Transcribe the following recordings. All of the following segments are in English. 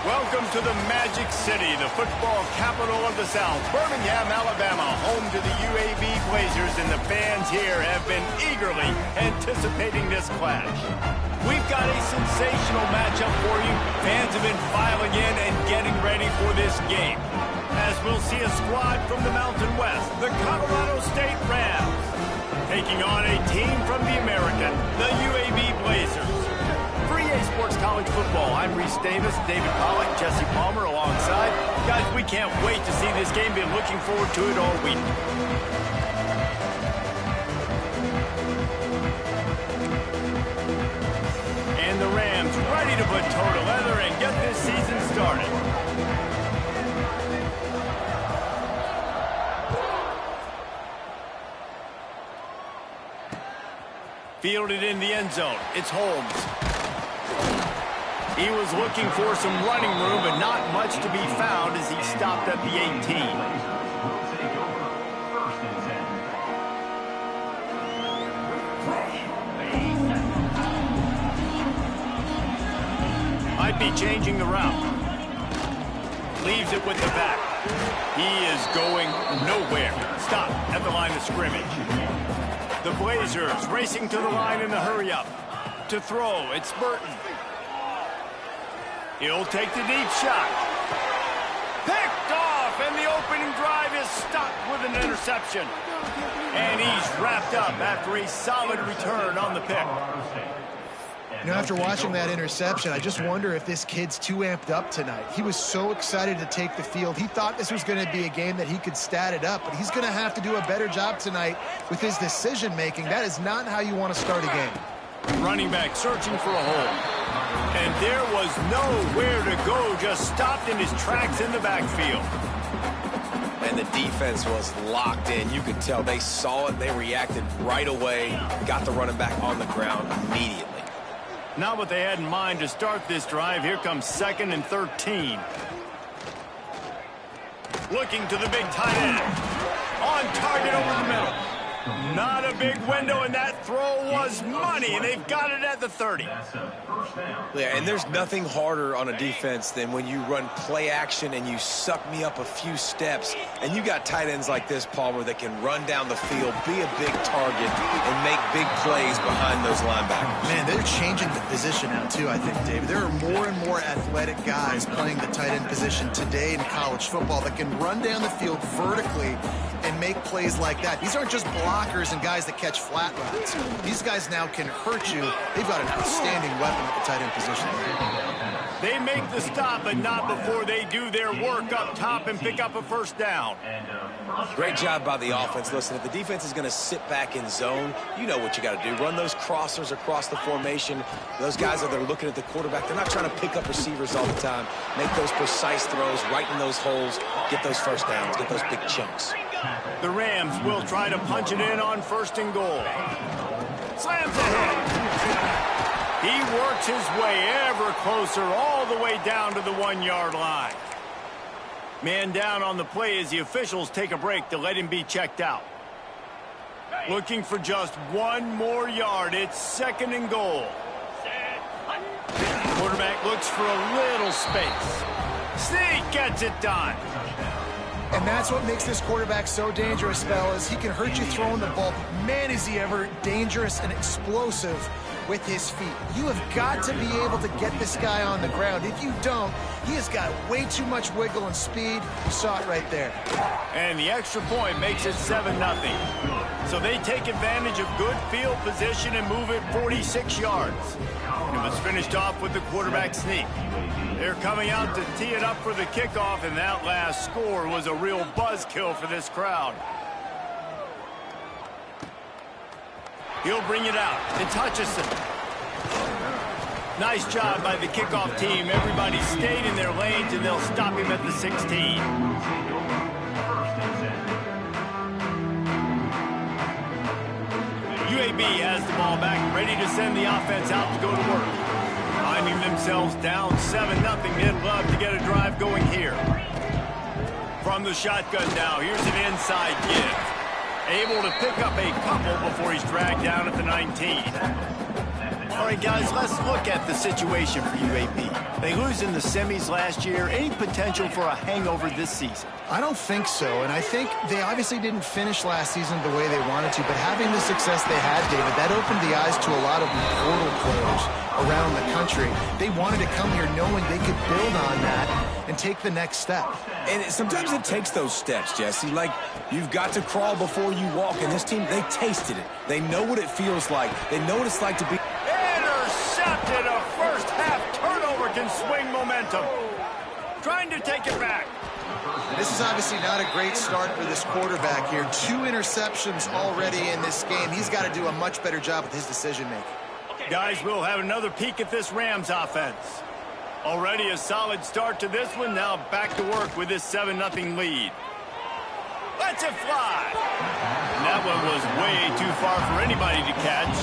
Welcome to the Magic City, the football capital of the South, Birmingham, Alabama, home to the UAB Blazers, and the fans here have been eagerly anticipating this clash. We've got a sensational matchup for you. Fans have been filing in and getting ready for this game, as we'll see a squad from the Mountain West, the Colorado State Rams, taking on a team from the American, the UAB Blazers. For EA Sports College Football, I'm Reese Davis, David Pollack, Jesse Palmer alongside. Guys, we can't wait to see this game. Been looking forward to it all week. And the Rams ready to put toe to leather and get this season started. Fielded in the end zone. It's Holmes. He was looking for some running room, but not much to be found as he stopped at the 18. Might be changing the route. Leaves it with the back. He is going nowhere. Stop at the line of scrimmage. The Blazers racing to the line in the hurry-up. To throw, it's Burton. He'll take the deep shot. Picked off, and the opening drive is stopped with an interception. And he's wrapped up after a solid return on the pick. You know, after watching that interception, I just wonder if this kid's too amped up tonight. He was so excited to take the field. He thought this was going to be a game that he could stat it up, but he's going to have to do a better job tonight with his decision-making. That is not how you want to start a game. Running back searching for a hole. And there was nowhere to go, just stopped in his tracks in the backfield. And the defense was locked in. You could tell they saw it, they reacted right away, got the running back on the ground immediately. Not what they had in mind to start this drive. Here comes 2nd and 13. Looking to the big tight end. On target over the middle. Not a big window, and that throw was money, and they've got it at the 30. Yeah, and there's nothing harder on a defense than when you run play action and you suck me up a few steps, and you got tight ends like this, Palmer, that can run down the field, be a big target, and make big plays behind those linebackers. Man, they're changing the position now, too, I think, David. There are more and more athletic guys playing the tight end position today in college football that can run down the field vertically and make plays like that. These aren't just blockers and guys that catch flat routes. These guys now can hurt you. They've got an outstanding weapon at the tight end position. They make the stop, but not before they do their work up top and pick up a first down. Great job by the offense. Listen, if the defense is going to sit back in zone, you know what you got to do. Run those crossers across the formation. Those guys that are looking at the quarterback, they're not trying to pick up receivers all the time. Make those precise throws right in those holes. Get those first downs. Get those big chunks. The Rams will try to punch it in on 1st and goal. Slams ahead. He works his way ever closer all the way down to the 1-yard line. Man down on the play as the officials take a break to let him be checked out. Looking for just 1 more yard. It's 2nd and goal. Quarterback looks for a little space. Sneak gets it done. And that's what makes this quarterback so dangerous, fellas. He can hurt you throwing the ball. Man, is he ever dangerous and explosive with his feet. You have got to be able to get this guy on the ground. If you don't, he has got way too much wiggle and speed. You saw it right there. And the extra point makes it 7-0. So they take advantage of good field position and move it 46 yards. It was finished off with the quarterback sneak. They're coming out to tee it up for the kickoff, and that last score was a real buzzkill for this crowd. He'll bring it out. It's Hutchison. Nice job by the kickoff team. Everybody stayed in their lanes, and they'll stop him at the 16. UAB has the ball back, ready to send the offense out to go to work. Finding themselves down 7-0, they'd love to get a drive going here. From the shotgun now, here's an inside give. Able to pick up a couple before he's dragged down at the 19. All right, guys, let's look at the situation for UAB. They lose in the semis last year. Any potential for a hangover this season? I don't think so, and I think they obviously didn't finish last season the way they wanted to, but having the success they had, David, that opened the eyes to a lot of portal players around the country. They wanted to come here knowing they could build on that and take the next step. And sometimes it takes those steps, Jesse. Like, you've got to crawl before you walk, and this team, they tasted it. They know what it feels like. They know what it's like to be... Intercepted! A first-half turnover can swing momentum. Trying to take it back. This is obviously not a great start for this quarterback here. 2 interceptions already in this game. He's got to do a much better job with his decision-making. Guys, we'll have another peek at this Rams offense. Already a solid start to this one. Now back to work with this 7-0 lead. Let's it fly. And that one was way too far for anybody to catch,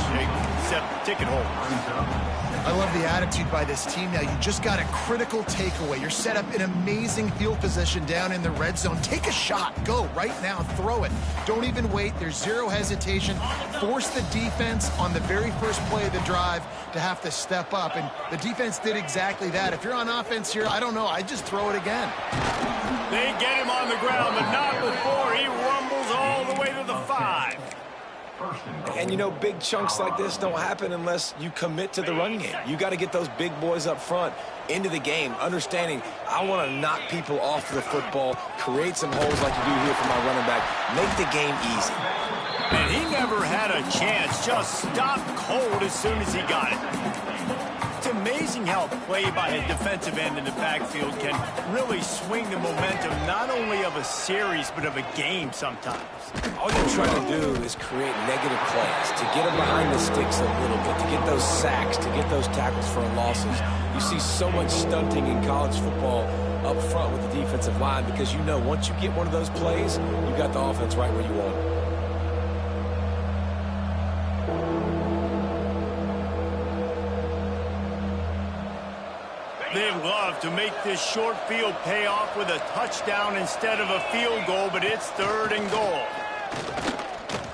except ticket holders. I love the attitude by this team now. You just got a critical takeaway. You're set up in amazing field position down in the red zone. Take a shot. Go right now. Throw it. Don't even wait. There's zero hesitation. Force the defense on the very first play of the drive to have to step up. And the defense did exactly that. If you're on offense here, I don't know. I'd just throw it again. They get him on the ground, but not before he rumbles all the way to the 5. And, you know, big chunks like this don't happen unless you commit to the run game. You got to get those big boys up front into the game, understanding I want to knock people off the football, create some holes like you do here for my running back, make the game easy. And he never had a chance, just stopped cold as soon as he got it. It's amazing how play by a defensive end in the backfield can really swing the momentum not only of a series but of a game sometimes. All you're trying to do is create negative plays, to get them behind the sticks a little bit, to get those sacks, to get those tackles for losses. You see so much stunting in college football up front with the defensive line because you know once you get one of those plays, you got the offense right where you want it. They love to make this short field pay off with a touchdown instead of a field goal, but it's 3rd and goal.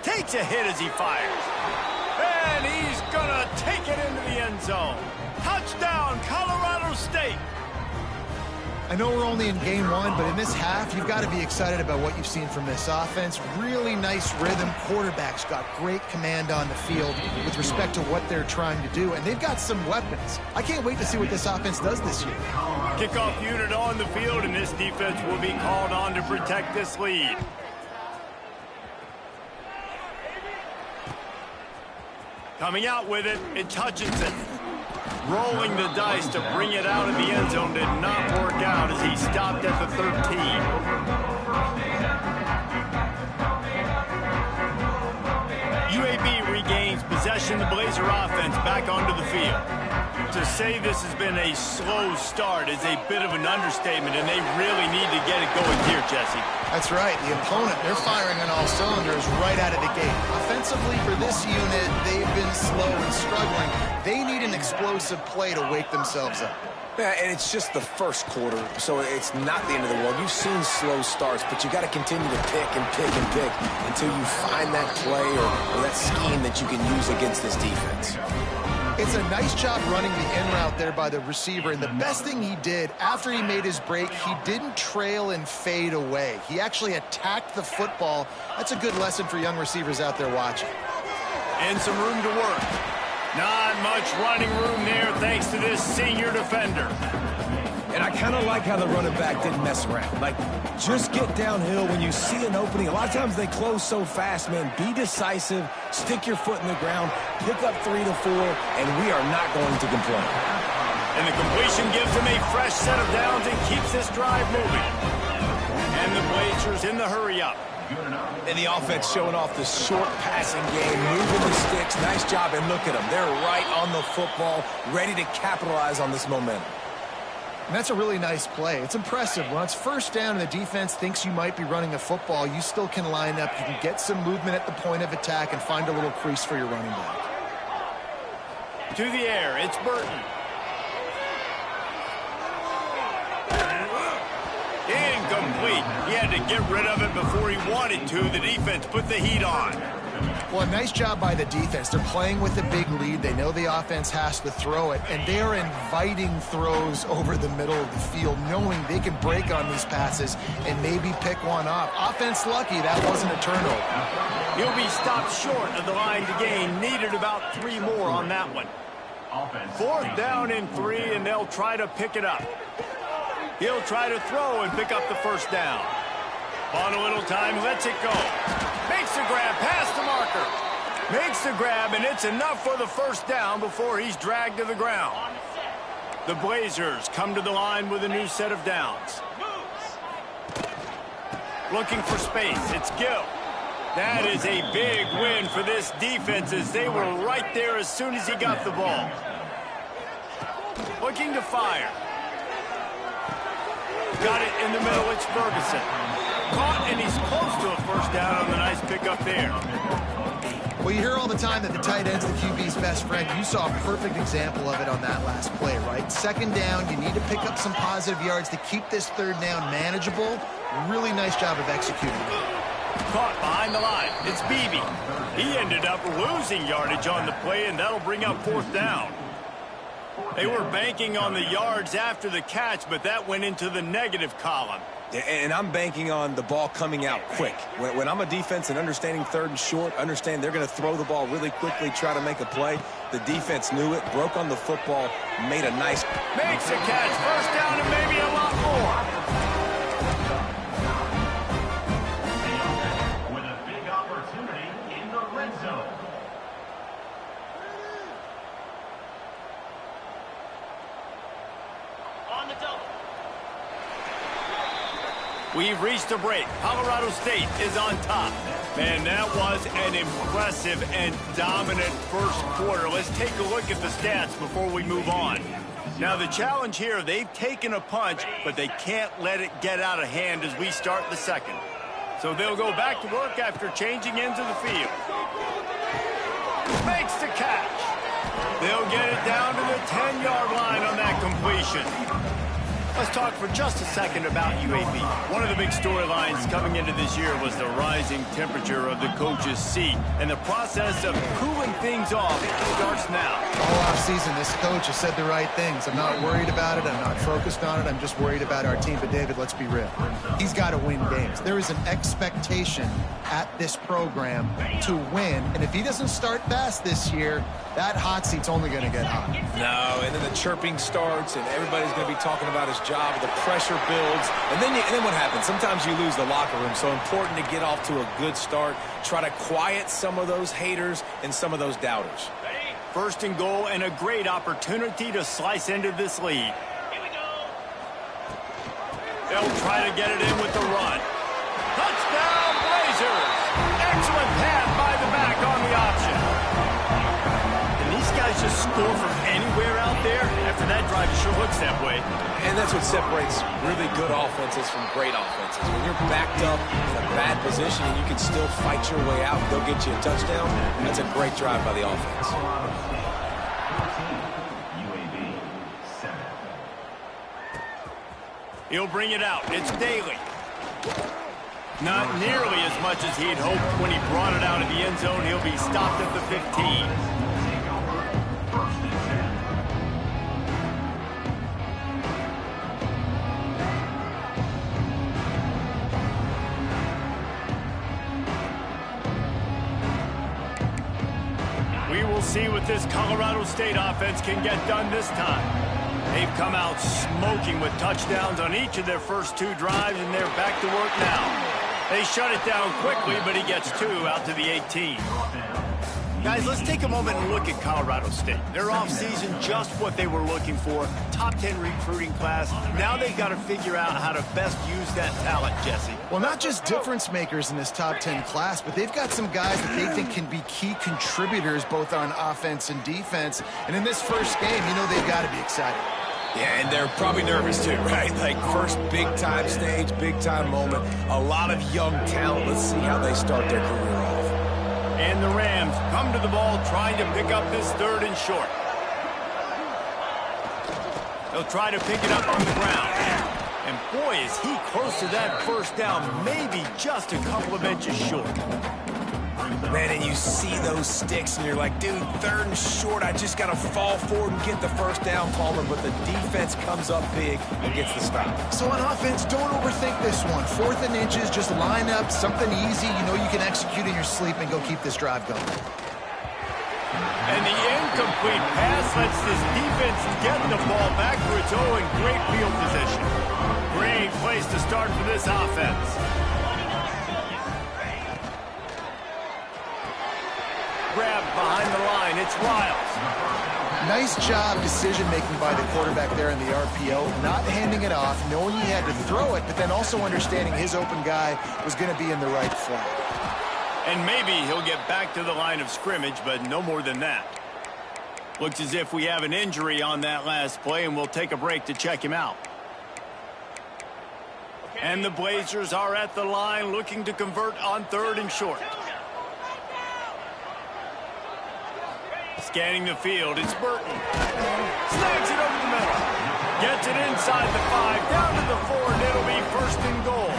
Takes a hit as he fires. And he's going to take it into the end zone. Touchdown, Colorado State. I know we're only in game 1, but in this half, you've got to be excited about what you've seen from this offense. Really nice rhythm. Quarterback's got great command on the field with respect to what they're trying to do, and they've got some weapons. I can't wait to see what this offense does this year. Kickoff unit on the field, and this defense will be called on to protect this lead. Coming out with it, it's Hutchinson. Rolling the dice to bring it out of the end zone did not work out as he stopped at the 13. UAB regains possession. The Blazer offense back onto the field. To say this has been a slow start is a bit of an understatement, and they really need to get it going here, Jesse. That's right. The opponent, they're firing on all cylinders right out of the gate. Offensively for this unit, they've been slow and struggling. They need an explosive play to wake themselves up. Yeah, and it's just the first quarter, so it's not the end of the world. You've seen slow starts, but you got to continue to pick and pick and pick until you find that play or that scheme that you can use against this defense. It's a nice job running the in route there by the receiver, and the best thing he did after he made his break, he didn't trail and fade away. He actually attacked the football. That's a good lesson for young receivers out there watching. And some room to work. Not much running room there thanks to this senior defender. And I kind of like how the running back didn't mess around. Like, just get downhill when you see an opening. A lot of times they close so fast, man. Be decisive, stick your foot in the ground, pick up 3 to 4, and we are not going to complain. And the completion gives him a fresh set of downs and keeps this drive moving. And the Blazers in the hurry-up. And the offense showing off the short passing game, moving the sticks. Nice job, and look at them. They're right on the football, ready to capitalize on this momentum. And that's a really nice play. It's impressive. When it's first down and the defense thinks you might be running a football, you still can line up. You can get some movement at the point of attack and find a little crease for your running back. To the air, it's Burton. Incomplete. He had to get rid of it before he wanted to. The defense put the heat on. Well, a nice job by the defense. They're playing with a big lead. They know the offense has to throw it, and they are inviting throws over the middle of the field, knowing they can break on these passes and maybe pick one off. Offense lucky, that wasn't a turnover. He'll be stopped short of the line to gain. Needed about 3 more on that one. 4th down and 3, and they'll try to pick it up. He'll try to throw and pick up the 1st down. On a little time, lets it go. Makes the grab past the marker. Makes the grab, and it's enough for the 1st down before he's dragged to the ground. The Blazers come to the line with a new set of downs. Looking for space. It's Gill. That is a big win for this defense as they were right there as soon as he got the ball. Looking to fire. Got it in the middle. It's Ferguson. Caught, and he's close to a 1st down on the nice pickup there. Well, you hear all the time that the tight end's the QB's best friend. You saw a perfect example of it on that last play, right? 2nd down, you need to pick up some positive yards to keep this 3rd down manageable. Really nice job of executing. Caught behind the line. It's Beebe. He ended up losing yardage on the play, and that'll bring up 4th down. They were banking on the yards after the catch, but that went into the negative column. And I'm banking on the ball coming out quick. When I'm a defense and understanding 3rd and short, understand they're going to throw the ball really quickly, try to make a play. The defense knew it, broke on the football, made a nice... Makes a catch, 1st down, and maybe a lot more. With a big opportunity in the red zone. On the double. We've reached a break. Colorado State is on top. Man, that was an impressive and dominant 1st quarter. Let's take a look at the stats before we move on. Now, the challenge here, they've taken a punch, but they can't let it get out of hand as we start the 2nd. So they'll go back to work after changing into the field. Makes the catch. They'll get it down to the 10-yard line on that completion. Let's talk for just a second about UAB. One of the big storylines coming into this year was the rising temperature of the coach's seat, and the process of cooling things off starts now. All offseason, this coach has said the right things. I'm not worried about it. I'm not focused on it. I'm just worried about our team. But, David, let's be real. He's got to win games. There is an expectation at this program to win, and if he doesn't start fast this year, that hot seat's only going to get hot. No, and then the chirping starts, and everybody's going to be talking about his job. The pressure builds, and then what happens? Sometimes you lose the locker room, so important to get off to a good start. Try to quiet some of those haters and some of those doubters. 1st and goal, and a great opportunity to slice into this lead. Here we go. They'll try to get it in with the run. Touchdown, Blazers! Excellent pass by the back on the option. And these guys just score from anywhere out there. After that drive, it sure looks that way. And that's what separates really good offenses from great offenses. When you're backed up in a bad position and you can still fight your way out and they'll get you a touchdown, that's a great drive by the offense. UAB 7. He'll bring it out. It's Daly. Not nearly as much as he'd hoped when he brought it out of the end zone. He'll be stopped at the 15. We will see what this Colorado State offense can get done this time. They've come out smoking with touchdowns on each of their first 2 drives, and they're back to work now. They shut it down quickly, but he gets 2 out to the 18. Guys, let's take a moment and look at Colorado State. Their offseason, just what they were looking for. Top 10 recruiting class. Now they've got to figure out how to best use that talent, Jesse. Well, not just difference makers in this top 10 class, but they've got some guys that they think can be key contributors both on offense and defense. And in this first game, you know they've got to be excited. Yeah, and they're probably nervous too, right? Like first big-time stage, big-time moment. A lot of young talent. Let's see how they start their career off. And the Rams come to the ball trying to pick up this 3rd and short. They'll try to pick it up on the ground. And boy, is he close to that 1st down, maybe just a couple of inches short. Man, and you see those sticks, and you're like, dude, 3rd and short, I just got to fall forward and get the first down, Palmer, but the defense comes up big and gets the stop. So on offense, don't overthink this one. 4th and inches, just line up, something easy you know you can execute in your sleep and go keep this drive going. And the incomplete pass lets this defense get the ball back for its own great field position. Great place to start for this offense. Grabbed behind the line, it's Riles. Nice job decision-making by the quarterback there in the RPO, not handing it off, knowing he had to throw it, but then also understanding his open guy was going to be in the right flat. And maybe he'll get back to the line of scrimmage, but no more than that. Looks as if we have an injury on that last play, and we'll take a break to check him out. And the Blazers are at the line looking to convert on 3rd and short. Scanning the field, it's Burton. Snags it over the middle. Gets it inside the 5, down to the 4, and it'll be 1st and goal.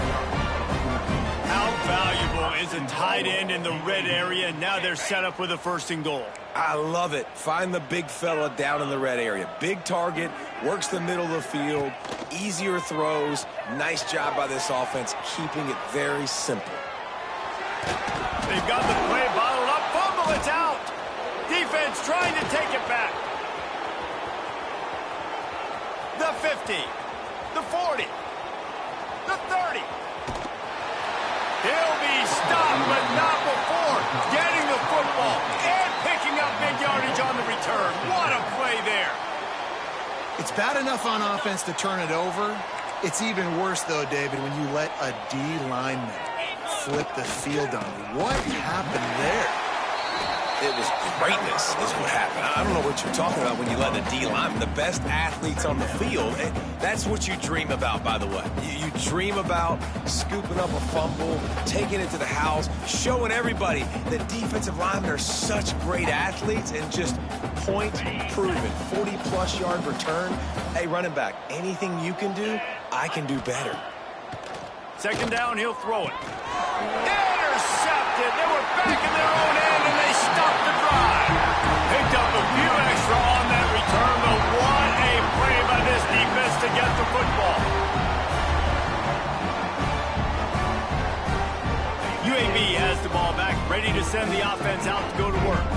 How valuable is a tight end in the red area? Now they're set up with a 1st and goal. I love it. Find the big fella down in the red area. Big target, works the middle of the field, easier throws. Nice job by this offense, keeping it very simple. They've got the play bottled up. Fumble, it's out. Defense trying to take it back. The 50, the 40, the 30. He'll be stopped, but not before getting the football and picking up big yardage on the return. What a play there. It's bad enough on offense to turn it over. It's even worse, though, David, when you let a D lineman flip the field on you. What happened there? It was greatness is what happened. I don't know what you're talking about when you let the D lineman, the best athletes on the field. That's what you dream about, by the way. You dream about scooping up a fumble, taking it to the house, showing everybody that defensive linemen are such great athletes, and just point proven. 40-plus yard return. Hey, running back, anything you can do, I can do better. 2nd down, he'll throw it. Intercepted. They were back in their own end, and they stopped the drive. Picked up a few extra on that return, but what a play by this defense to get the football. UAB has the ball back, ready to send the offense out to go to work.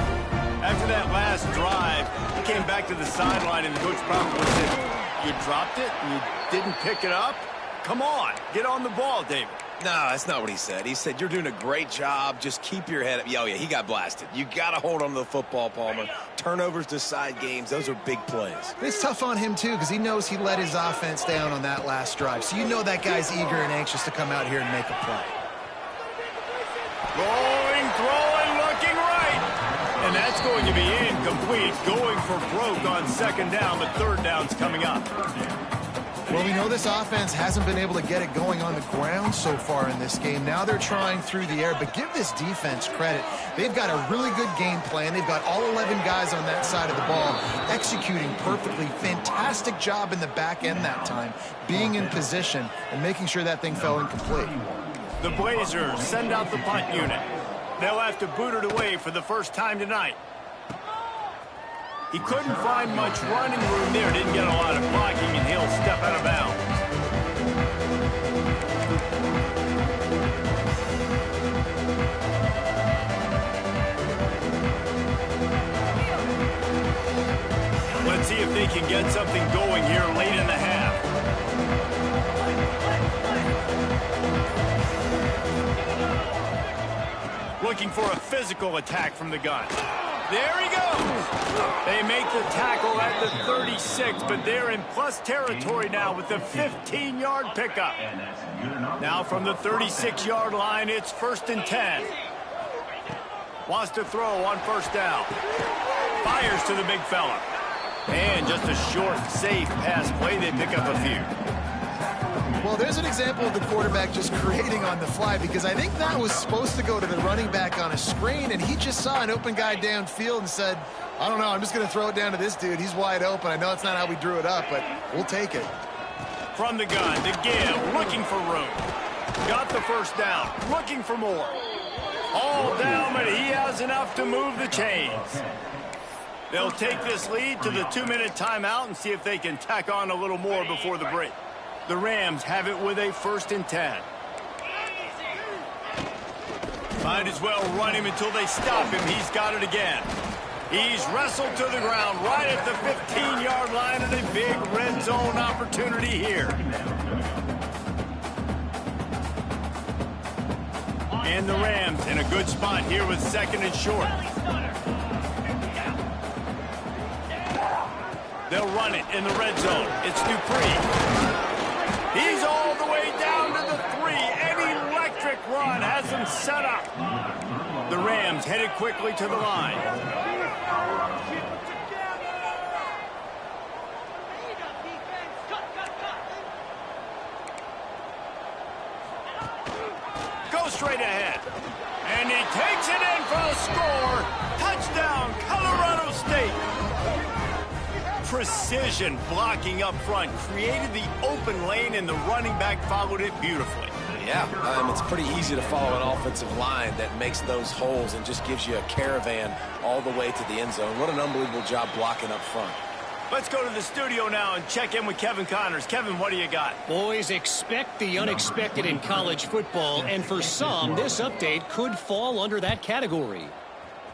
After that last drive, he came back to the sideline, and Coach probably said, "You dropped it and you didn't pick it up? Come on, get on the ball, David." No, that's not what he said. He said, you're doing a great job. Just keep your head up. Oh, yeah, he got blasted. You got to hold on to the football, Palmer. Turnovers decide games. Those are big plays. It's tough on him, too, because he knows he let his offense down on that last drive. So you know that guy's eager and anxious to come out here and make a play. Rolling, throwing, looking right. And that's going to be incomplete. Going for broke on 2nd down, but 3rd down's coming up. Well, we know this offense hasn't been able to get it going on the ground so far in this game. Now they're trying through the air, but give this defense credit. They've got a really good game plan. They've got all 11 guys on that side of the ball executing perfectly. Fantastic job in the back end that time, being in position and making sure that thing fell incomplete. The Blazers send out the punt unit. They'll have to boot it away for the first time tonight. He couldn't find much running room there. Didn't get a lot of blocking, and he'll step out of bounds. Let's see if they can get something going here late in the half. Looking for a physical attack from the gun. There he goes. They make the tackle at the 36, but they're in plus territory now with the 15-yard pickup. Now from the 36-yard line, it's 1st and 10. Wants to throw on 1st down. Fires to the big fella. And just a short, safe pass play. They pick up a few. Well, there's an example of the quarterback just creating on the fly, because I think that was supposed to go to the running back on a screen, and he just saw an open guy downfield and said, I don't know, I'm just going to throw it down to this dude. He's wide open. I know it's not how we drew it up, but we'll take it. From the gun to give, looking for room. Got the 1st down, looking for more. All down, but he has enough to move the chains. They'll take this lead to the 2-minute timeout and see if they can tack on a little more before the break. The Rams have it with a 1st and 10. Might as well run him until they stop him. He's got it again. He's wrestled to the ground right at the 15-yard line, and a big red zone opportunity here. And the Rams in a good spot here with 2nd and short. They'll run it in the red zone. It's Dupree. He's all the way down to the 3. An electric run has him set up. The Rams headed quickly to the line. Go straight ahead. And he takes it in for the score. Touchdown, Colorado State. Precision blocking up front created the open lane, and the running back followed it beautifully. Yeah, it's pretty easy to follow an offensive line that makes those holes and just gives you a caravan all the way to the end zone. What an unbelievable job blocking up front. Let's go to the studio now and check in with Kevin Connors. Kevin, what do you got? Boys, expect the unexpected in college football, and for some, this update could fall under that category.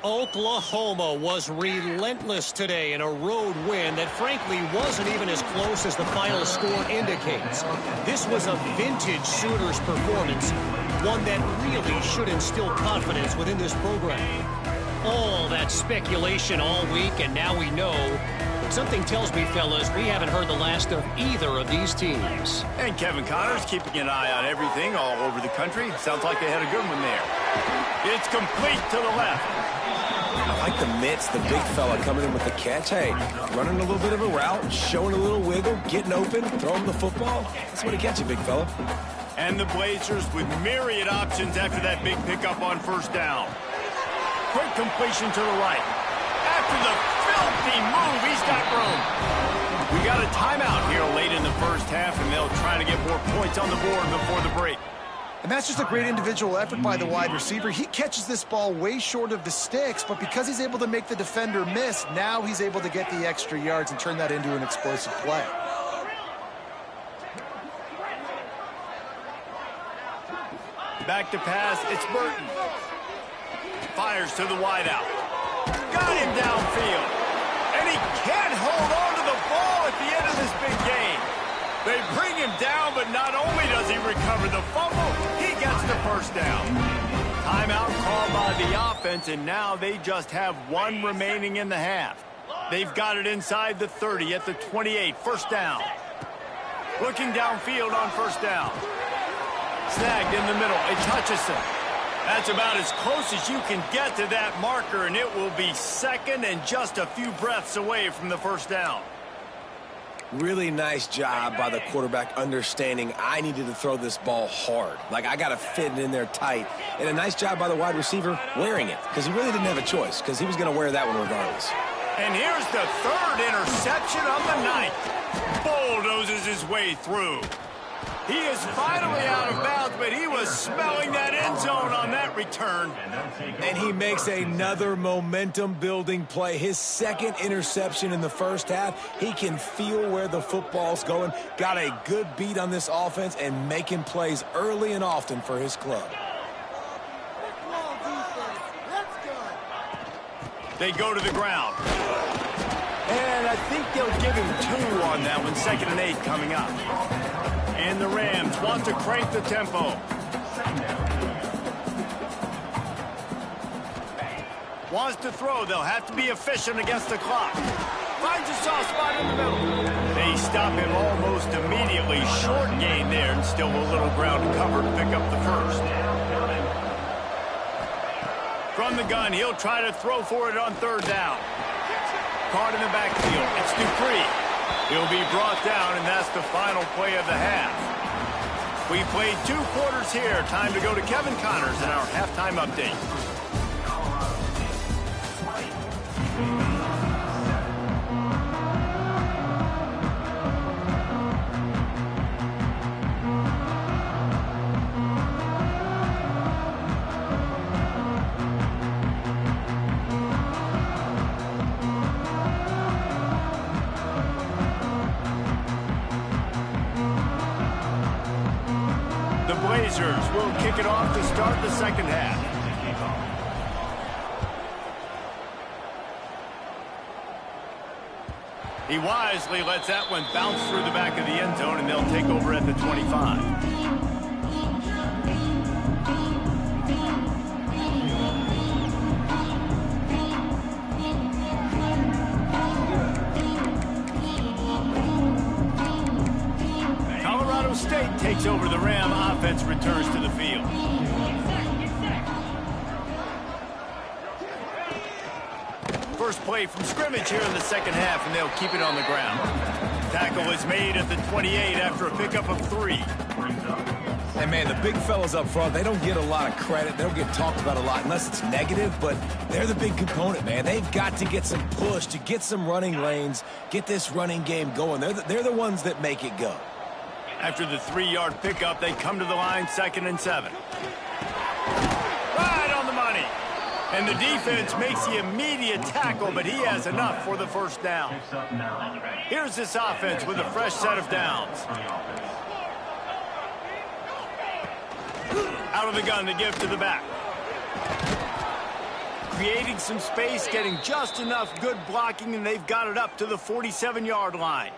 Oklahoma was relentless today in a road win that frankly wasn't even as close as the final score indicates. This was a vintage Sooners performance, one that really should instill confidence within this program. All that speculation all week, and now we know. Something tells me, fellas, we haven't heard the last of either of these teams. And Kevin Connors keeping an eye on everything all over the country. Sounds like they had a good one there. It's complete to the left. I like the mitts, the big fella coming in with the catch. Hey, running a little bit of a route, showing a little wiggle, getting open, throwing the football. That's what he gets you, big fella. And the Blazers with myriad options after that big pickup on 1st down. Quick completion to the right. After the filthy move, he's got room. We got a timeout here late in the 1st half, and they'll try to get more points on the board before the break. And that's just a great individual effort by the wide receiver. He catches this ball way short of the sticks, but because he's able to make the defender miss, now he's able to get the extra yards and turn that into an explosive play. Back to pass, it's Burton. Fires to the wideout. Got him downfield. And he can't hold on to the ball at the end of this big game. They bring him down, but not only does he recover the fumble, he gets the 1st down. Timeout called by the offense, and now they just have 1 remaining in the half. They've got it inside the 30 at the 28, 1st down. Looking downfield on 1st down. Snagged in the middle, it's Hutchinson. That's about as close as you can get to that marker, and it will be 2nd and just a few breaths away from the 1st down. Really nice job by the quarterback understanding I needed to throw this ball hard. Like, I got to fit it in there tight. And a nice job by the wide receiver wearing it, because he really didn't have a choice, because he was going to wear that one regardless. And here's the 3rd interception of the night. Bulldozes his way through. He is finally out of bounds, but he was smelling that end zone on that return. And he makes another momentum-building play. His 2nd interception in the 1st half. He can feel where the football's going. Got a good beat on this offense and making plays early and often for his club. They go to the ground. And I think they'll give him 2 on that one. 2nd and 8 coming up. And the Rams want to crank the tempo. Wants to throw. They'll have to be efficient against the clock. Finds a soft spot in the middle. They stop him almost immediately. Short gain there, and still a little ground to cover to pick up the 1st. From the gun, he'll try to throw for it on 3rd down. Caught in the backfield. It's Dupree. He'll be brought down, and that's the final play of the half. We played 2 quarters here. Time to go to Kevin Connors in our halftime update. Blazers will kick it off to start the second half. He wisely lets that one bounce through the back of the end zone, and they'll take over at the 25. State takes over the Ram. Offense returns to the field. First play from scrimmage here in the second half, and they'll keep it on the ground. Tackle is made at the 28 after a pickup of 3. Hey, man, the big fellas up front, they don't get a lot of credit. They don't get talked about a lot unless it's negative, but they're the big component, man. They've got to get some push, to get some running lanes, get this running game going. They're the ones that make it go. After the 3-yard pickup, they come to the line, 2nd and 7. Right on the money. And the defense makes the immediate tackle, but he has enough for the first down. Here's this offense with a fresh set of downs. Out of the gun to give to the back. Creating some space, getting just enough good blocking, and they've got it up to the 47-yard line.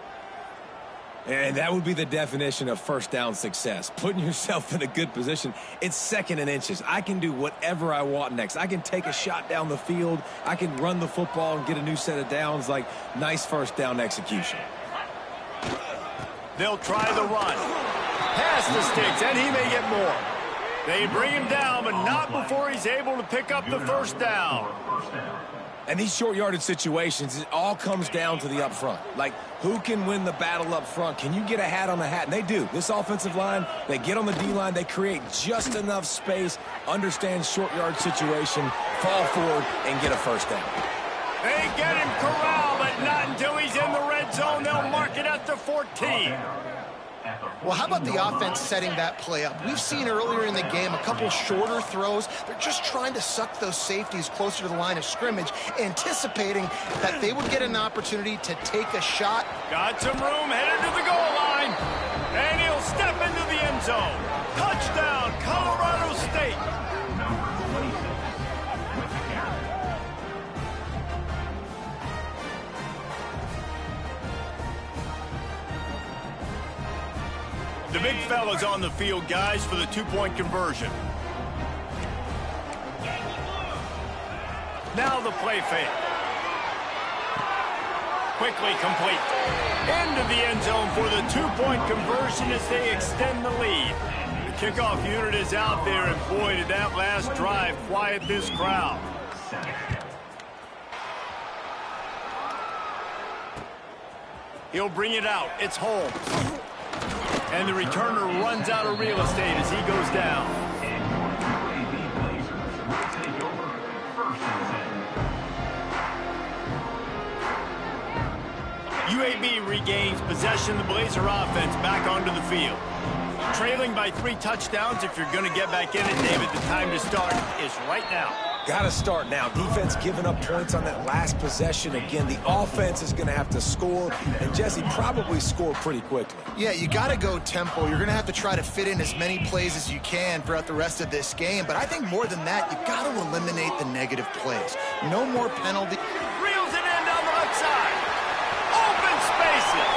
And that would be the definition of first down success. Putting yourself in a good position. It's 2nd and inches. I can do whatever I want next. I can take a shot down the field. I can run the football and get a new set of downs. Like, nice first down execution. They'll try the run. Pass the sticks, and he may get more. They bring him down, but not before he's able to pick up the first down. And these short yardage situations, it all comes down to the up front. Like, who can win the battle up front? Can you get a hat on the hat? And they do. This offensive line, they get on the D-line, they create just enough space, understand short yard situation, fall forward, and get a first down. They get him corralled, but not until he's in the red zone. They'll mark it at the 14. Well, how about the offense setting that play up? We've seen earlier in the game a couple shorter throws. They're just trying to suck those safeties closer to the line of scrimmage, anticipating that they would get an opportunity to take a shot. Got some room, headed to the goal line. And he'll step into the end zone. Touchdown, Colorado State. The big fella's on the field, guys, for the 2-point conversion. Now the play fake. Quickly complete. Into the end zone for the 2-point conversion as they extend the lead. The kickoff unit is out there, and boy, did that last drive quiet this crowd. He'll bring it out. It's Holmes. And the returner runs out of real estate as he goes down. UAB regains possession. The Blazer offense back onto the field. Trailing by 3 touchdowns. If you're going to get back in it, David, the time to start is right now. Got to start now. Defense giving up points on that last possession. Again, the offense is going to have to score, and Jesse probably score pretty quickly. Yeah, you got to go tempo. You're going to have to try to fit in as many plays as you can throughout the rest of this game. But I think more than that, you got to eliminate the negative plays. No more penalty. Reels it in down the left side. Open spaces.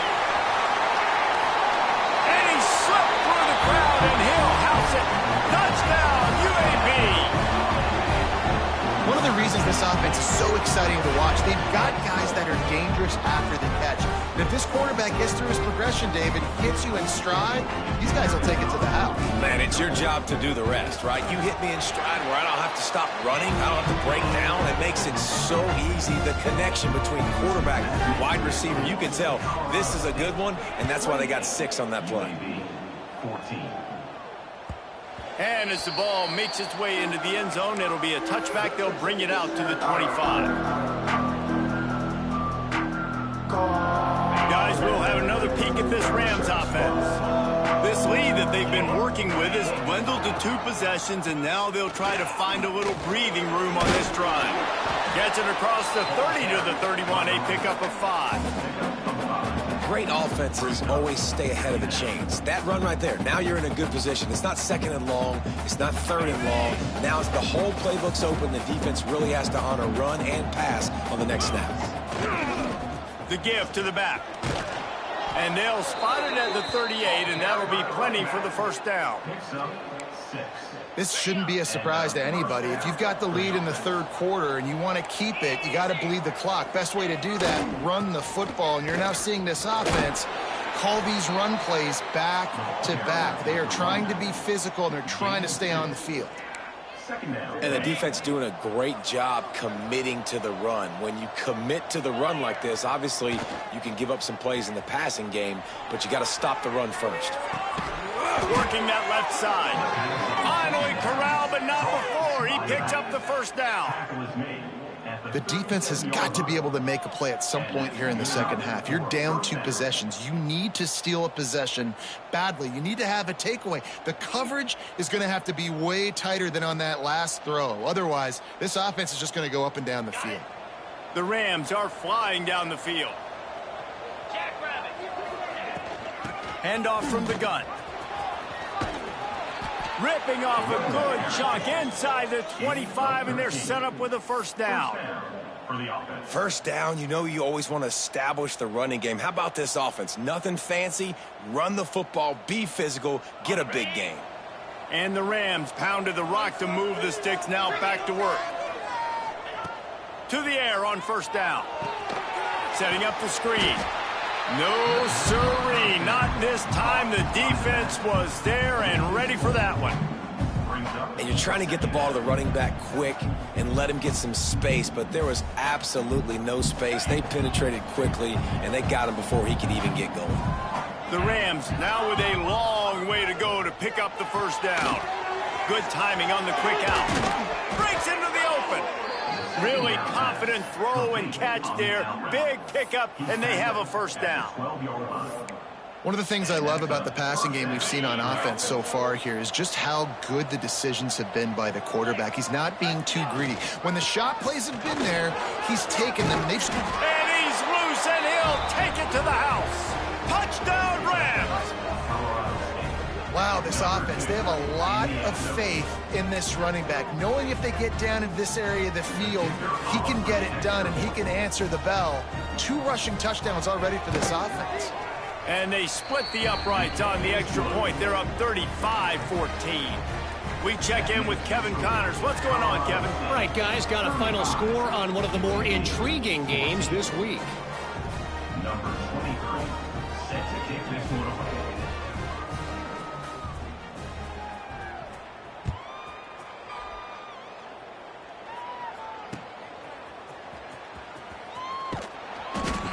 And he slipped through the crowd, and he'll house it. Touchdown, UAB. One of the reasons this offense is so exciting to watch, they've got guys that are dangerous after the catch. And if this quarterback gets through his progression, David, hits you in stride, these guys will take it to the house. Man, it's your job to do the rest, right? You hit me in stride where I don't have to stop running. I don't have to break down. It makes it so easy. The connection between quarterback and wide receiver, you can tell this is a good one, and that's why they got 6 on that play. 14. And as the ball makes its way into the end zone, it'll be a touchback. They'll bring it out to the 25. Guys, we'll have another peek at this Rams offense. This lead that they've been working with has dwindled to 2 possessions, and now they'll try to find a little breathing room on this drive. Gets it across the 30 to the 31, a pickup of 5. Great offenses always stay ahead of the chains. That run right there, now you're in a good position. It's not second and long. It's not third and long. Now it's the whole playbook's open. The defense really has to honor run and pass on the next snap. The give to the back. And they'll spot it at the 38, and that'll be plenty for the first down. This shouldn't be a surprise to anybody. If you've got the lead in the third quarter and you want to keep it, you got to bleed the clock. Best way to do that, run the football. And you're now seeing this offense call these run plays back to back. They are trying to be physical, and they're trying to stay on the field. And the defense doing a great job committing to the run. When you commit to the run like this, obviously you can give up some plays in the passing game, but you got to stop the run first. Working that left side. Finally corralled, but not before. He picks up the first down. The defense has got to be able to make a play at some point here in the second half. You're down 2 possessions. You need to steal a possession badly. You need to have a takeaway. The coverage is going to have to be way tighter than on that last throw. Otherwise, this offense is just going to go up and down the field. The Rams are flying down the field. Handoff from the gun. Ripping off a good chunk inside the 25, and they're set up with a first down. First down, you know you always want to establish the running game. How about this offense? Nothing fancy. Run the football, be physical, get a big gain. And the Rams pounded the rock to move the sticks, now back to work. To the air on first down. Setting up the screen. No siree, not this time. The defense was there and ready for that one. And you're trying to get the ball to the running back quick and let him get some space, but there was absolutely no space. They penetrated quickly, and they got him before he could even get going. The Rams now with a long way to go to pick up the first down. Good timing on the quick out. Breaks into the open. Really confident throw and catch there. Big pickup, and they have a first down. One of the things I love about the passing game we've seen on offense so far here is just how good the decisions have been by the quarterback. He's not being too greedy. When the shot plays have been there, he's taken them. And he's loose, and he'll take it to the house. Touchdown, Rams! Wow, this offense, they have a lot of faith in this running back. Knowing if they get down in this area of the field, he can get it done, and he can answer the bell. 2 rushing touchdowns already for this offense. And they split the uprights on the extra point. They're up 35-14. We check in with Kevin Connors. What's going on, Kevin? All right, guys, got a final score on one of the more intriguing games this week. Number 23, set to kick this one away.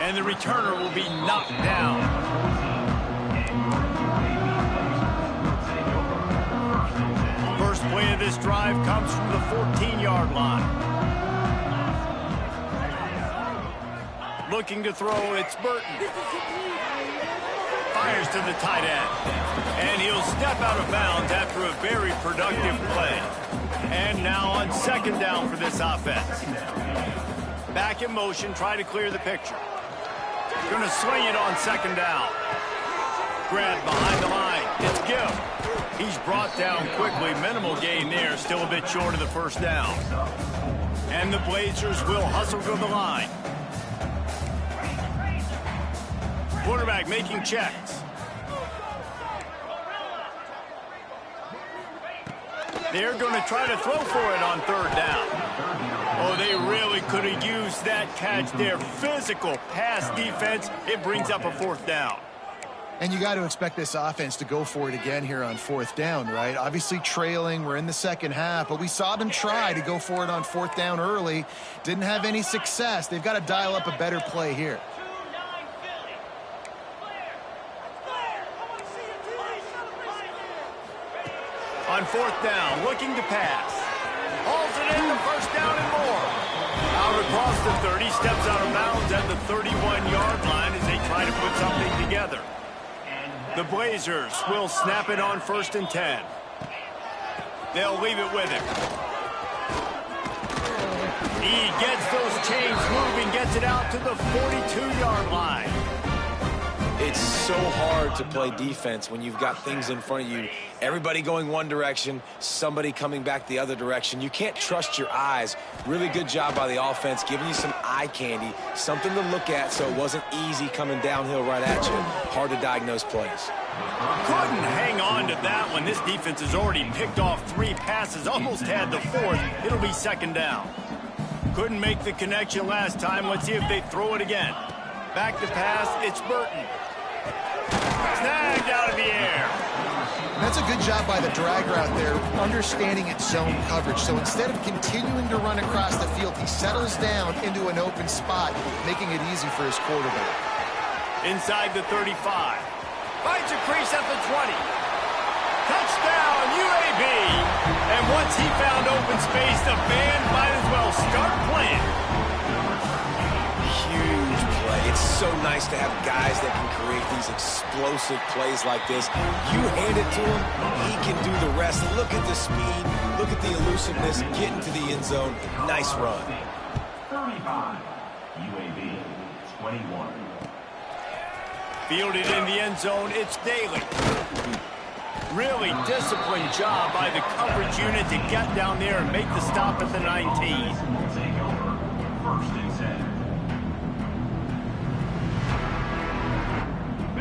And the returner will be knocked down. First play of this drive comes from the 14-yard line. Looking to throw, it's Burton. Fires to the tight end. And he'll step out of bounds after a very productive play. And now on second down for this offense. Back in motion, try to clear the picture. Going to swing it on second down. Grab behind the line. It's Gill. He's brought down quickly. Minimal gain there. Still a bit short of the first down. And the Blazers will hustle to the line. Quarterback making checks. They're going to try to throw for it on third down. Oh, they really could have used that catch there. Physical pass defense. It brings up a fourth down. And you got to expect this offense to go for it again here on fourth down, right? Obviously trailing. We're in the second half, but we saw them try to go for it on fourth down early. Didn't have any success. They've got to dial up a better play here. On fourth down, looking to pass. Hauls it in, the first down and more. Out across the 30, steps out of bounds at the 31-yard line as they try to put something together. The Blazers will snap it on 1st and 10. They'll leave it with him. He gets those chains moving, gets it out to the 42-yard line. It's so hard to play defense when you've got things in front of you. Everybody going one direction, somebody coming back the other direction. You can't trust your eyes. Really good job by the offense, giving you some eye candy, something to look at so it wasn't easy coming downhill right at you. Hard to diagnose plays. Couldn't hang on to that one. This defense has already picked off 3 passes, almost had the 4th. It'll be 2nd down. Couldn't make the connection last time. Let's see if they throw it again. Back to pass, it's Burton. Snagged out of the air. That's a good job by the drag route there, understanding its zone coverage. So instead of continuing to run across the field, he settles down into an open spot, making it easy for his quarterback. Inside the 35. Finds a crease at the 20. Touchdown, UAB. And once he found open space, the band might as well start playing. Huge play. It's so nice to have guys that can create these explosive plays like this. You hand it to him, he can do the rest. Look at the speed, look at the elusiveness, get into the end zone. Nice run. 35, UAB 21. Fielded in the end zone, it's Daly. Really disciplined job by the coverage unit to get down there and make the stop at the 19. Will take over. 1st and 10.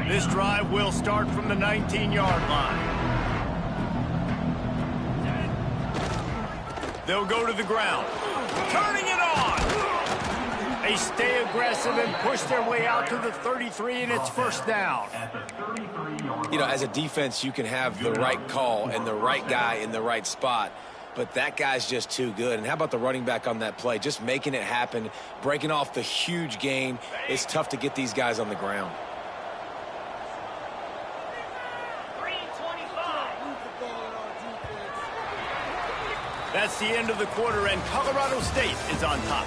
This drive will start from the 19-yard line. They'll go to the ground. Turning it on. They stay aggressive and push their way out to the 33, and it's 1st down. You know, as a defense, you can have the right call and the right guy in the right spot, but that guy's just too good. And how about the running back on that play? Just making it happen, breaking off the huge gain. It's tough to get these guys on the ground. That's the end of the quarter, and Colorado State is on top.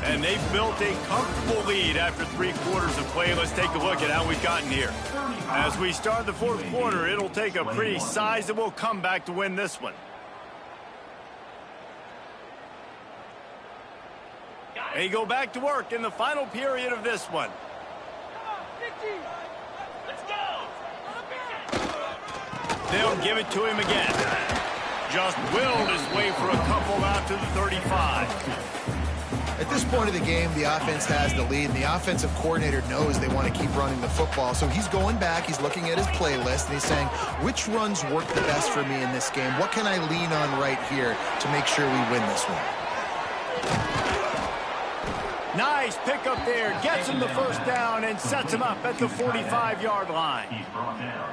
And they've built a comfortable lead after 3 quarters of play. Let's take a look at how we've gotten here. As we start the 4th quarter, it'll take a pretty sizable comeback to win this one. They go back to work in the final period of this one. They'll give it to him again. Just willed his way for a couple out to the 35. At this point of the game, the offense has the lead, and the offensive coordinator knows they want to keep running the football. So he's going back, he's looking at his playlist, and he's saying, which runs work the best for me in this game? What can I lean on right here to make sure we win this one? Nice pickup there. Gets him the 1st down and sets him up at the 45-yard line. He's brought down.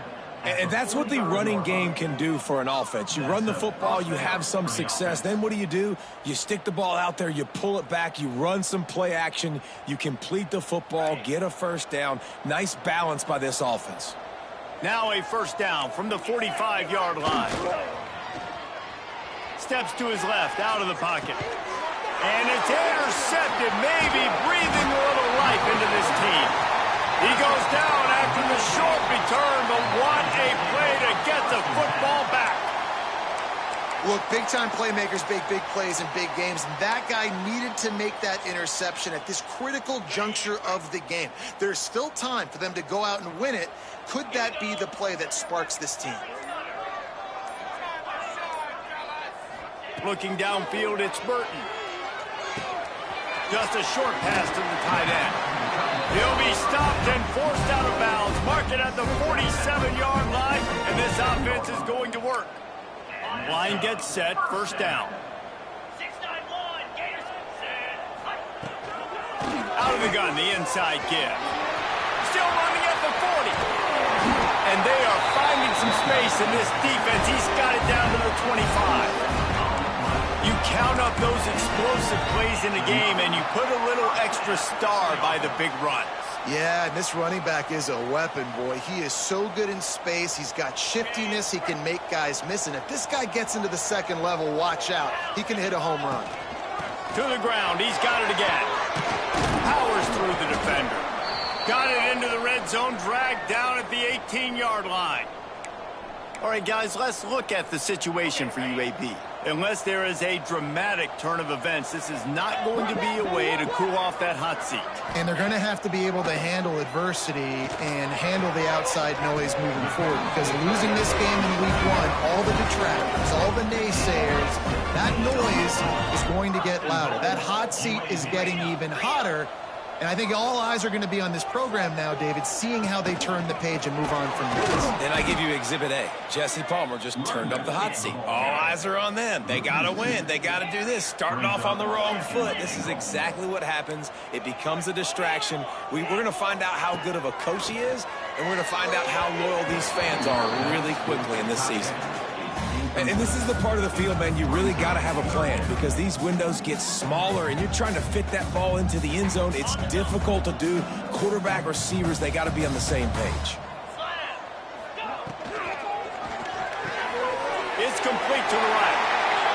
And that's what the running game can do for an offense. You run the football, you have some success. Then what do? You stick the ball out there, you pull it back, you run some play action, you complete the football, get a 1st down. Nice balance by this offense. Now a 1st down from the 45-yard line. Steps to his left, out of the pocket. And it's intercepted, maybe breathing a little life into this team. He goes down after the short return, but what a play to get the football back. Look, big-time playmakers make big plays in big games, and that guy needed to make that interception at this critical juncture of the game. There's still time for them to go out and win it. Could that be the play that sparks this team? Looking downfield, it's Burton. Just a short pass to the tight end. He'll be stopped and forced out of bounds. Mark it at the 47-yard line, and this offense is going to work. Line gets set, 1st down. Out of the gun, the inside give. Still running at the 40. And they are finding some space in this defense. He's got it down to the 25. You count up those explosive plays in the game, and you put a little extra star by the big runs. Yeah, and this running back is a weapon, boy. He is so good in space. He's got shiftiness. He can make guys miss. And if this guy gets into the 2nd level, watch out. He can hit a home run. To the ground. He's got it again. Powers through the defender. Got it into the red zone, dragged down at the 18-yard line. All right, guys, let's look at the situation for UAB. Unless there is a dramatic turn of events, this is not going to be a way to cool off that hot seat. And they're going to have to be able to handle adversity and handle the outside noise moving forward, because losing this game in week 1, all the detractors, all the naysayers, that noise is going to get louder. That hot seat is getting even hotter. And I think all eyes are going to be on this program now, David, seeing how they turn the page and move on from this. Then I give you Exhibit A. Jesse Palmer just turned up the hot seat. All eyes are on them. They got to win. They got to do this. Starting off on the wrong foot. This is exactly what happens. It becomes a distraction. We're going to find out how good of a coach he is, and we're going to find out how loyal these fans are really quickly in this season. And this is the part of the field, man, you really got to have a plan, because these windows get smaller and you're trying to fit that ball into the end zone. It's difficult to do. Quarterback, receivers, they got to be on the same page. It's complete to the right.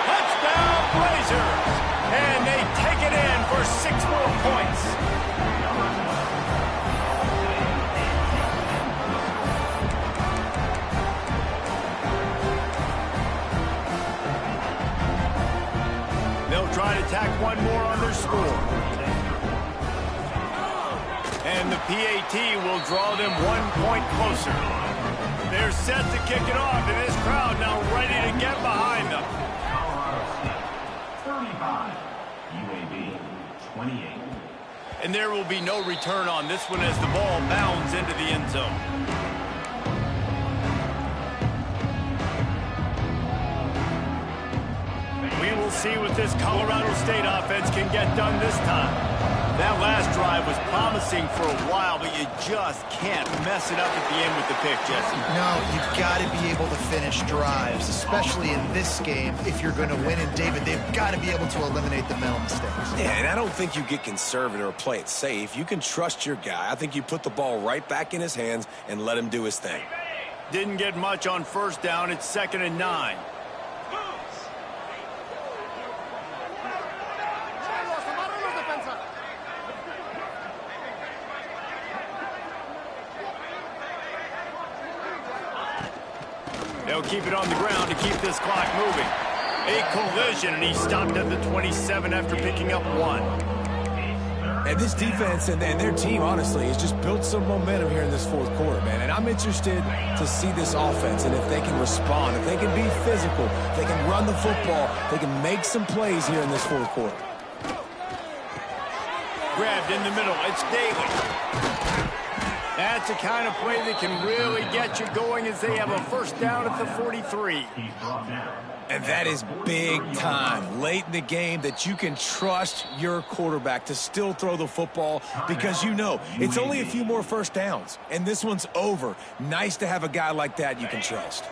Touchdown, Blazers! And they take it in for 6 more points. They'll try to tack one more on their score. And the PAT will draw them 1 point closer. They're set to kick it off, and this crowd now ready to get behind them. Colorado State, 35. UAB, 28. And there will be no return on this one as the ball bounds into the end zone. We will see what this Colorado State offense can get done this time. That last drive was promising for a while, but you just can't mess it up at the end with the pick, Jesse. No, you've got to be able to finish drives, especially in this game if you're going to win. And, David, they've got to be able to eliminate the mental mistakes. Yeah, and I don't think you get conservative or play it safe. You can trust your guy. I think you put the ball right back in his hands and let him do his thing. Didn't get much on first down. It's 2nd and 9. They'll keep it on the ground to keep this clock moving. A collision, and he stopped at the 27 after picking up 1. And this defense and their team, honestly, has just built some momentum here in this fourth quarter, man. And I'm interested to see this offense and if they can respond, if they can be physical, if they can run the football, they can make some plays here in this fourth quarter. Grabbed in the middle. It's Daly. That's the kind of play that can really get you going as they have a first down at the 43. And that is big time, late in the game, that you can trust your quarterback to still throw the football because you know it's only a few more first downs, and this one's over. Nice to have a guy like that you can trust.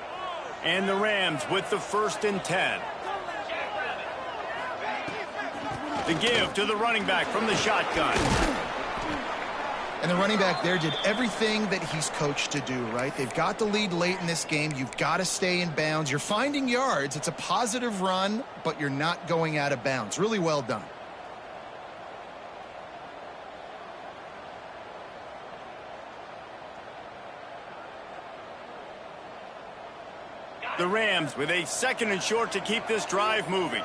And the Rams with the 1st and 10. The give to the running back from the shotgun. And the running back there did everything that he's coached to do, right? They've got the lead late in this game. You've got to stay in bounds. You're finding yards. It's a positive run, but you're not going out of bounds. Really well done. The Rams with a 2nd and short to keep this drive moving.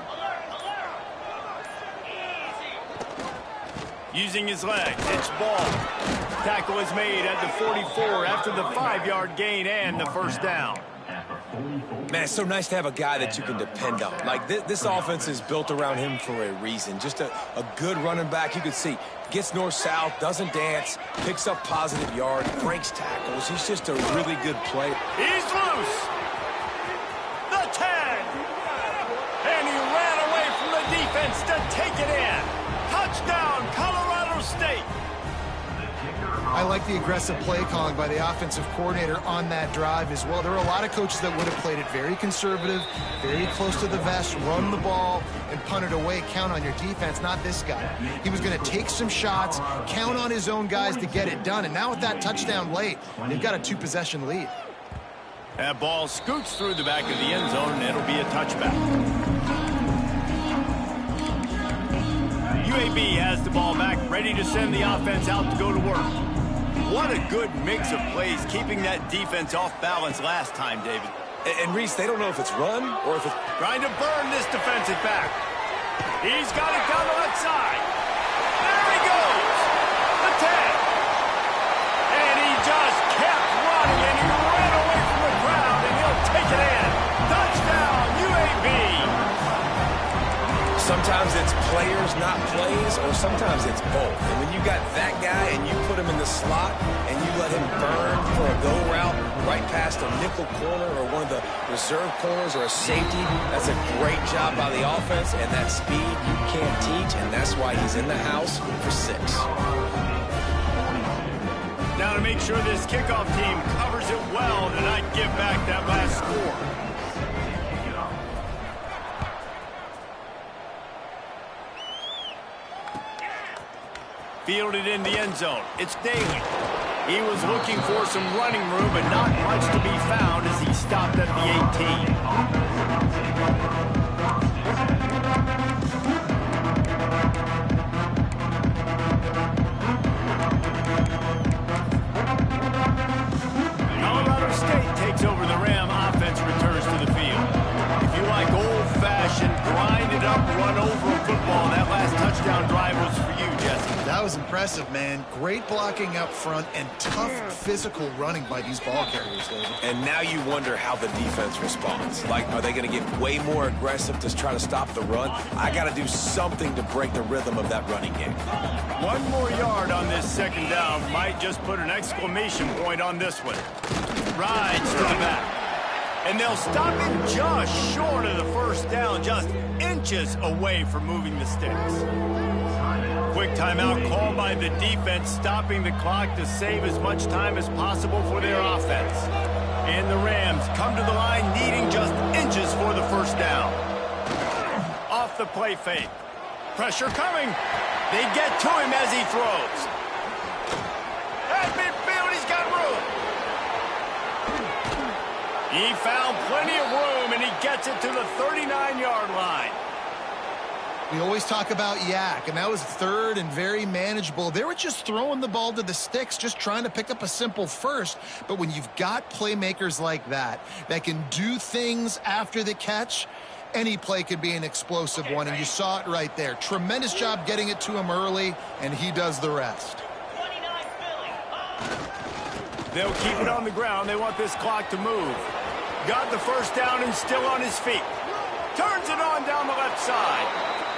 Using his legs, it's Ball. Tackle is made at the 44 after the 5-yard gain and the first down. Man, it's so nice to have a guy that you can depend on. Like, this offense is built around him for a reason. Just a good running back. You can see, gets north-south, doesn't dance, picks up positive yards, breaks tackles. He's just a really good player. He's loose. The 10. And he ran away from the defense to take it in. Touchdown, Colorado State. I like the aggressive play calling by the offensive coordinator on that drive as well. There were a lot of coaches that would have played it very conservative, very close to the vest, run the ball, and punt it away. Count on your defense, not this guy. He was going to take some shots, count on his own guys to get it done. And now with that touchdown late, they've got a 2-possession lead. That ball scoots through the back of the end zone, and it'll be a touchback. UAB has the ball back, ready to send the offense out to go to work. What a good mix of plays, keeping that defense off balance last time, David. And Reese, they don't know if it's run or if it's... Trying to burn this defensive back. He's got it down the left side. There he goes. The 10. And he just kept running, and he ran away from the crowd, and he'll take it in. Touchdown, UAB. Sometimes it's players, not plays, or sometimes it's both. And when you got that guy and you put him in the slot and you let him burn for a go route right past a nickel corner or one of the reserve corners or a safety, that's a great job by the offense, and that speed you can't teach, and that's why he's in the house for 6. Now to make sure this kickoff team covers it well to not give back that last score. Fielded in the end zone. It's Daly. He was looking for some running room, but not much to be found as he stopped at the 18. Colorado State takes over the Ram. Offense returns to the field. If you like old-fashioned, grind-it-up, run-over football, that last touchdown drive was for you, Jesse. That was impressive, man. Great blocking up front and tough physical running by these ball carriers, David. And now you wonder how the defense responds. Like, are they going to get way more aggressive to try to stop the run? I got to do something to break the rhythm of that running game. One more yard on this second down might just put an exclamation point on this one. Rides to the back. And they'll stop him just short of the first down, just inches away from moving the sticks. Quick timeout called by the defense, stopping the clock to save as much time as possible for their offense. And the Rams come to the line needing just inches for the first down. Off the play fake. Pressure coming. They get to him as he throws. At midfield, he's got room. He found plenty of room, and he gets it to the 39-yard line. We always talk about Yak, and that was third and very manageable. They were just throwing the ball to the sticks, just trying to pick up a simple first. But when you've got playmakers like that can do things after the catch, any play could be an explosive one, and you saw it right there. Tremendous job getting it to him early, and he does the rest. They'll keep it on the ground. They want this clock to move. Got the first down and still on his feet. Turns it on down the left side.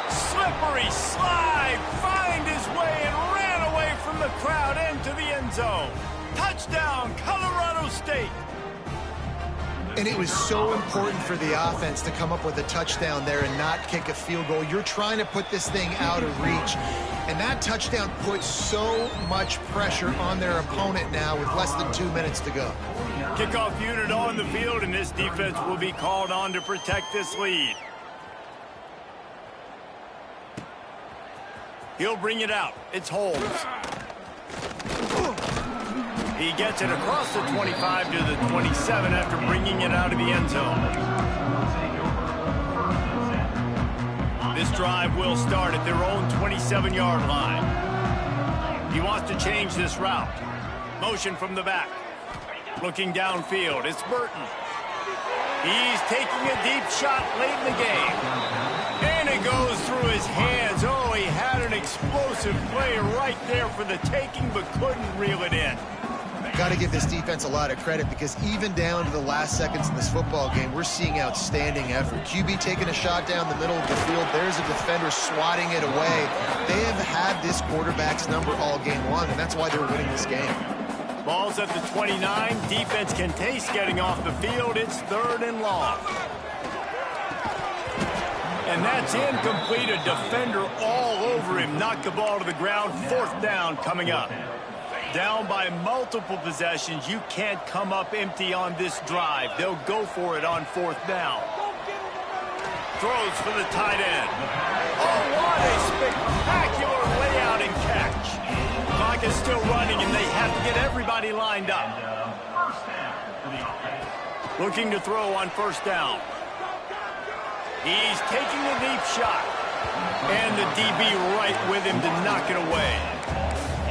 Slippery slide, find his way and ran away from the crowd into the end zone. Touchdown, Colorado State. And it was so important for the offense to come up with a touchdown there and not kick a field goal. You're trying to put this thing out of reach. And that touchdown puts so much pressure on their opponent now with less than 2 minutes to go. Kickoff unit on the field, and this defense will be called on to protect this lead. He'll bring it out. It's Holmes. He gets it across the 25 to the 27 after bringing it out of the end zone. This drive will start at their own 27-yard line. He wants to change this route. Motion from the back. Looking downfield, it's Burton. He's taking a deep shot late in the game. And it goes through his hands. Oh, he had an explosive play right there for the taking, but couldn't reel it in. Got to give this defense a lot of credit because even down to the last seconds in this football game, we're seeing outstanding effort. QB taking a shot down the middle of the field. There's a defender swatting it away. They have had this quarterback's number all game long, and that's why they're winning this game. Ball's at the 29. Defense can taste getting off the field. It's 3rd and long. And that's incomplete. A defender all over him. Knocked the ball to the ground. 4th down coming up. Down by multiple possessions. You can't come up empty on this drive. They'll go for it on 4th down. Throws for the tight end. Oh, what a spectacular layout and catch. Clock is still running, and they have to get everybody lined up. Looking to throw on 1st down. He's taking a deep shot. And the DB right with him to knock it away.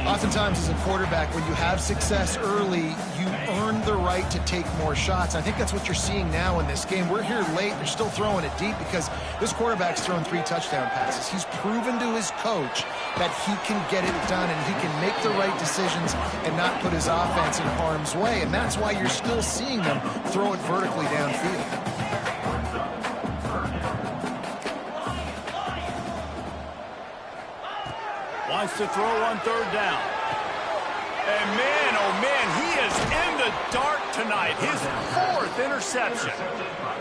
Oftentimes as a quarterback, when you have success early, you earn the right to take more shots. I think that's what you're seeing now in this game. We're here late. They're still throwing it deep because this quarterback's thrown 3 touchdown passes. He's proven to his coach that he can get it done and he can make the right decisions and not put his offense in harm's way. And that's why you're still seeing them throw it vertically downfield. Wants to throw on 3rd down. And man, oh man, he is in the dark tonight. His 4th interception.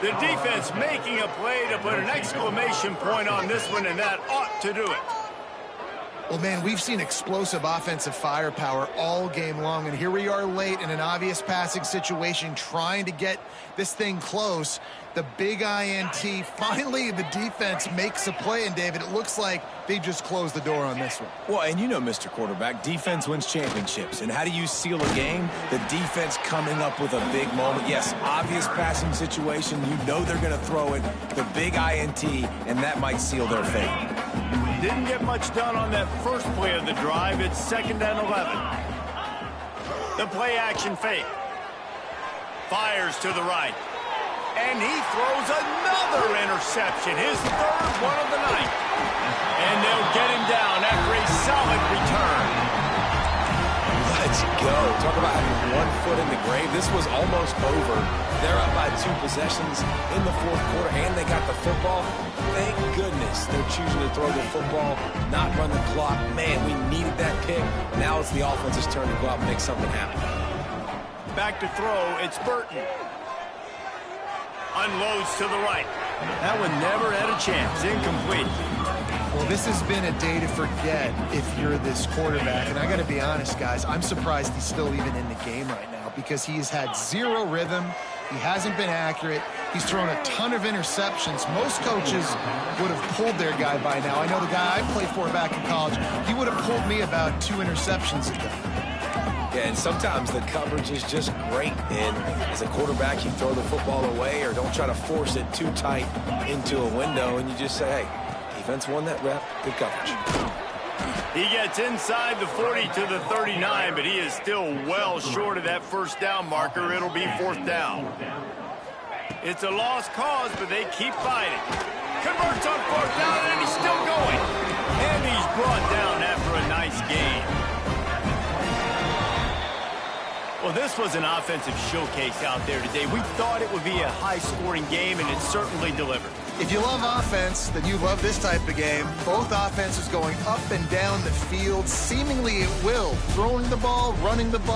The defense making a play to put an exclamation point on this one, and that ought to do it. Well, man, we've seen explosive offensive firepower all game long, and here we are late in an obvious passing situation trying to get this thing close. The big INT, finally the defense makes a play, and David, it looks like they just closed the door on this one. Well, and you know, Mr. Quarterback, defense wins championships. And how do you seal a game? The defense coming up with a big moment. Yes, obvious passing situation. You know they're going to throw it. The big INT, and that might seal their fate. Didn't get much done on that first play of the drive. It's 2nd and 11. The play action fake. Fires to the right. And he throws another interception. His 3rd one of the night. And they'll get him down after a solid return. Let's go. Talk about having 1 foot in the grave. This was almost over. They're up by 2 possessions in the 4th quarter, and they got the football. Thank goodness they're choosing to throw the football, not run the clock. Man, we needed that pick. Now it's the offense's turn to go out and make something happen. Back to throw. It's Burton. Unloads to the right. That one never had a chance. Incomplete. Well, this has been a day to forget if you're this quarterback. And I got to be honest, guys, I'm surprised he's still even in the game right now because he has had 0 rhythm. He hasn't been accurate. He's thrown a ton of interceptions. Most coaches would have pulled their guy by now. I know the guy I played for back in college, he would have pulled me about 2 interceptions ago. Yeah, and sometimes the coverage is just great. And as a quarterback, you throw the football away or don't try to force it too tight into a window, and you just say, hey, defense won that rep. Good coverage. He gets inside the 40 to the 39, but he is still well short of that 1st down marker. It'll be 4th down. It's a lost cause, but they keep fighting. Converts on 4th down, and he's still going. And he's brought down after a nice game. Well, this was an offensive showcase out there today. We thought it would be a high-scoring game, and it certainly delivered. If you love offense, then you love this type of game. Both offenses going up and down the field, seemingly at will, throwing the ball, running the ball.